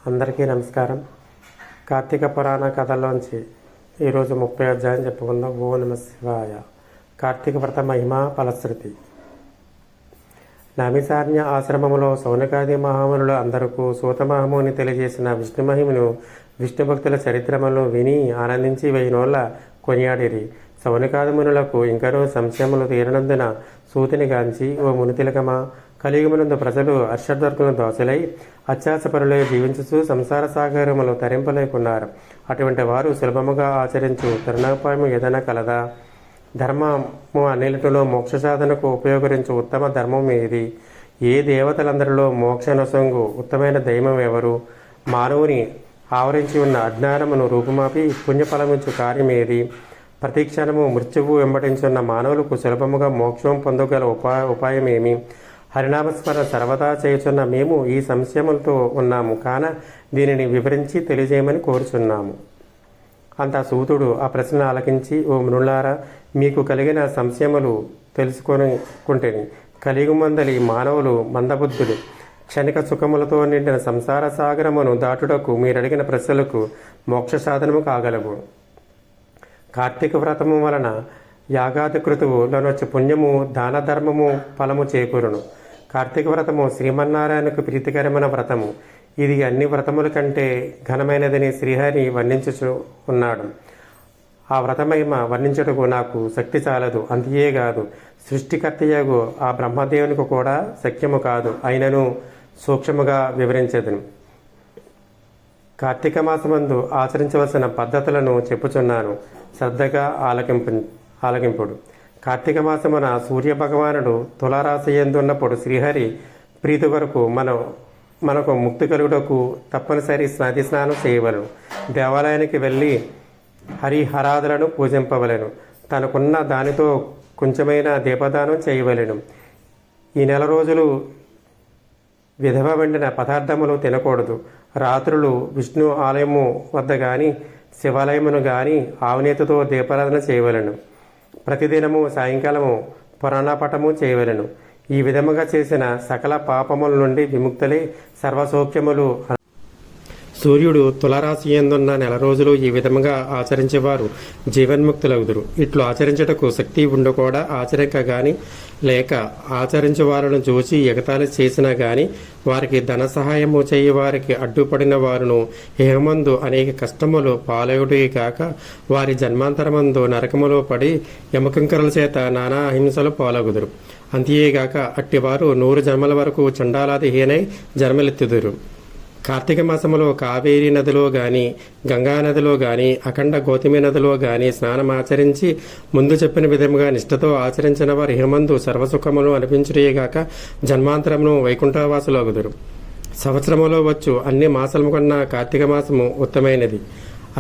అందరికీ నమస్కారం. కార్తీక పురాణ కథల్లోంచి ఈరోజు 30 అధ్యాయం చెప్పుకుందాం. ఓ నమ శివాయ. కార్తీక వ్రత మహిమ ఫలశ్రుతి. నైమిషారణ్య ఆశ్రమములో సౌనకాది మహామునులు అందరకు సూత మహాముని తెలియజేసిన విష్ణు మహిమను విష్ణు భక్తుల చరిత్రములను విని ఆనందించి 1000 నోళ్ల కొనియాడిరి. సౌనకాది మునులకు ఇంకనూ సంశయములు తీరనందున సూతిని గాంచి, ఓ మునితిలకమా, కలియుగమునందు ప్రజలు హర్షద్వర్గులను దోసలై అత్యాసపరులై జీవించుచు సంసార సాగరములు తరింపలేకున్నారు. అటువంటి వారు సులభముగా ఆచరించు తరుణోపాయము ఏదైనా కలదా? ధర్మము అన్నిటిలో మోక్ష సాధనకు ఉపయోగించు ఉత్తమ ధర్మం ఏది? ఏ దేవతలందరిలో మోక్షనొసంగు ఉత్తమైన దైవం ఎవరు? మానవుని ఆవరించి ఉన్న అజ్ఞానమును రూపుమాపి పుణ్యఫలమించు కార్యం ఏది? ప్రతిక్షణము మృత్యువు వెంబడించున్న మానవులకు సులభముగా మోక్షం పొందగల ఉపాయం ఏమి? హరినామస్మరణ సర్వదా చేయుచున్న మేము ఈ సంశయములతో ఉన్నాము కాన దీనిని వివరించి తెలియజేయమని కోరుచున్నాము. అంత సూతుడు ఆ ప్రశ్న ఆలకించి, ఓ మునులారా, మీకు కలిగిన సంశయములు తెలుసుకొనుకుంటేని. కలియుగమందలి మానవులు మందబుద్ధులు. క్షణిక సుఖములతో నిండిన సంసార సాగరమును దాటుటకు మీరడిగిన ప్రశ్నలకు మోక్ష సాధనము కాగలవు. కార్తీక వ్రతము వలన యాగాది కృతువులనొచ్చి పుణ్యము దాన ధర్మము ఫలము చేకూరును. కార్తీక వ్రతము శ్రీమన్నారాయణకు ప్రీతికరమైన వ్రతము. ఇది అన్ని వ్రతముల కంటే ఘనమైనదని శ్రీహరి వర్ణించుచు ఉన్నాడు. ఆ వ్రతమహిమ వర్ణించుటకు నాకు శక్తి చాలదు. అంతేకాదు, సృష్టికర్తయగు ఆ బ్రహ్మదేవునికి కూడా శక్యము కాదు. అయినను సూక్ష్మముగా వివరించదును. కార్తీక మాసమందు ఆచరించవలసిన పద్ధతులను చెప్పుచున్నాను, శ్రద్ధగా ఆలకింపుడు. కార్తీక మాసమున సూర్య భగవానుడు తులారాశి ఎందున్నప్పుడు శ్రీహరి ప్రీతి వరకు మనకు ముక్తి కలుగుటకు తప్పనిసరి నది స్నానం చేయవలను. దేవాలయానికి వెళ్ళి హరిహరాదులను పూజింపవలను. తనకున్న దానితో కొంచెమైన దీపదానం చేయవలెను. ఈ నెల రోజులు విధవ వండిన పదార్థములు తినకూడదు. రాత్రులు విష్ణు ఆలయము వద్ద గాని శివాలయమును గాని ఆవునేతితో దీపారాధన చేయవలను. ప్రతిదినము సాయంకాలము పురాణపటము చేయవలను. ఈ విధముగా చేసిన సకల పాపముల నుండి విముక్తులై సర్వసౌఖ్యములు. సూర్యుడు తులారాశి ఎందున్న నెల రోజులు ఈ విధముగా ఆచరించేవారు జీవన్ముక్తులగుదురు. ఇట్లు ఆచరించుటకు శక్తి ఉండకూడా ఆచరింక గాని లేక ఆచరించే వారిని చూసి ఎగతాళి చేసినా గాని వారికి ధన సహాయము చేయి వారికి అడ్డుపడిన వారును హేమందు అనేక కష్టములు పాలయుడే కాక వారి జన్మాంతరమందు నరకములో పడి యమకంకరల చేత నానా అహింసలు పాలగుదురు. అంతేగాక అట్టివారు 100 జన్మల వరకు చండాలాది హీనై జన్మలెత్తుదురు. కార్తీక మాసములో కావేరీ నదిలో గాని గంగా నదిలో గాని అఖండ గౌతమి నదిలో గాని స్నానం ఆచరించి ముందు చెప్పిన విధముగా నిష్ఠతో ఆచరించిన వారు హేమందు సర్వసుఖములు అనిపించుటేగాక జన్మాంతరమును వైకుంఠవాసులగుదురు. సంవత్సరములో వచ్చు అన్ని మాసము కన్నా కార్తీక మాసము ఉత్తమైనది,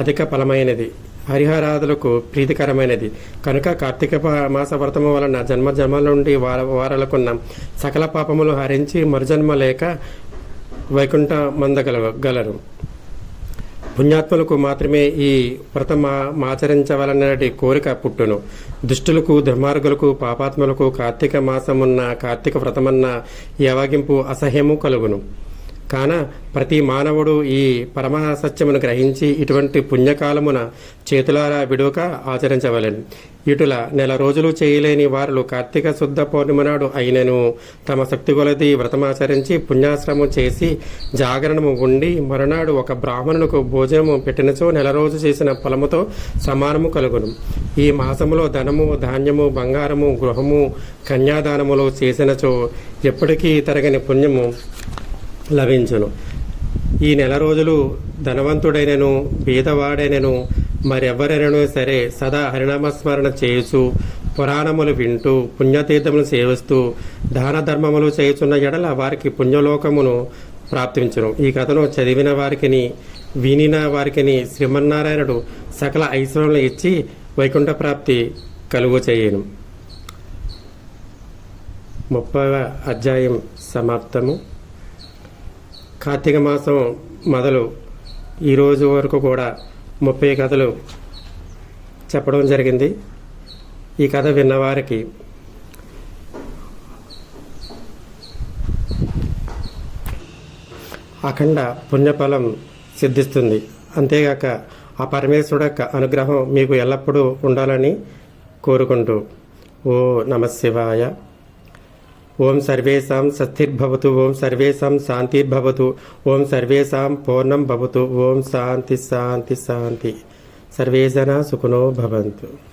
అధిక ఫలమైనది, హరిహరాదులకు ప్రీతికరమైనది. కనుక కార్తీక మాస వ్రతము వలన జన్మల నుండి వారలకున్న సకల పాపములు హరించి మరుజన్మ లేక వైకుంఠ మందగలరు. పుణ్యాత్ములకు మాత్రమే ఈ వ్రతమాచరించవలనటి కోరిక పుట్టును. దుష్టులకు, దుర్మార్గులకు, పాపాత్ములకు కార్తీక మాసమున్న కార్తీక వ్రతమన్న యవాగింపు అసహ్యము కలుగును. కాన ప్రతి మానవుడు ఈ పరమ సత్యమును గ్రహించి ఇటువంటి పుణ్యకాలమున చేతులారా విడువక ఆచరించవలెను. ఇటుల నెల రోజులు చేయలేని వారు కార్తీక శుద్ధ పౌర్ణమి నాడు అయినను తమ శక్తి కొలది వ్రతమాచరించి పుణ్యాశ్రమం చేసి జాగరణము ఉండి మరునాడు ఒక బ్రాహ్మణునికి భోజనము పెట్టినచో నెల రోజు చేసిన ఫలముతో సమానము కలుగును. ఈ మాసములో ధనము, ధాన్యము, బంగారము, గృహము, కన్యాదానములు చేసినచో ఎప్పటికీ తరగని పుణ్యము లభించును. ఈ నెల రోజులు ధనవంతుడైనను బీదవాడైనను మరెవ్వరైనను సరే సదా హరినామస్మరణ చేయుచు పురాణములు వింటూ పుణ్యతీర్థములు సేవిస్తూ దాన ధర్మములు చేయుచున్న ఎడల వారికి పుణ్యలోకమును ప్రాప్తించును. ఈ కథను చదివిన వారికిని వినిన వారికిని శ్రీమన్నారాయణుడు సకల ఐశ్వర్యములు ఇచ్చి వైకుంఠ ప్రాప్తి కలుగు చేయను. 30వ అధ్యాయం సమాప్తము. కార్తీక మాసం మొదలు ఈరోజు వరకు కూడా 30 కథలు చెప్పడం జరిగింది. ఈ కథ విన్నవారికి అఖండ పుణ్యఫలం సిద్ధిస్తుంది. అంతేగాక ఆ పరమేశ్వరుడు యొక్క అనుగ్రహం మీకు ఎల్లప్పుడూ ఉండాలని కోరుకుంటూ ఓ నమః శివాయ. ఓం సర్వేషాం స్వస్తిర్భవతు. ఓం సర్వేషాం శాంతిర్భవతు. ఓం సర్వేషాం పూర్ణం భవతు. ఓం శాంతి శాంతి శాంతి. సర్వే జనా సుఖినో భవంతు.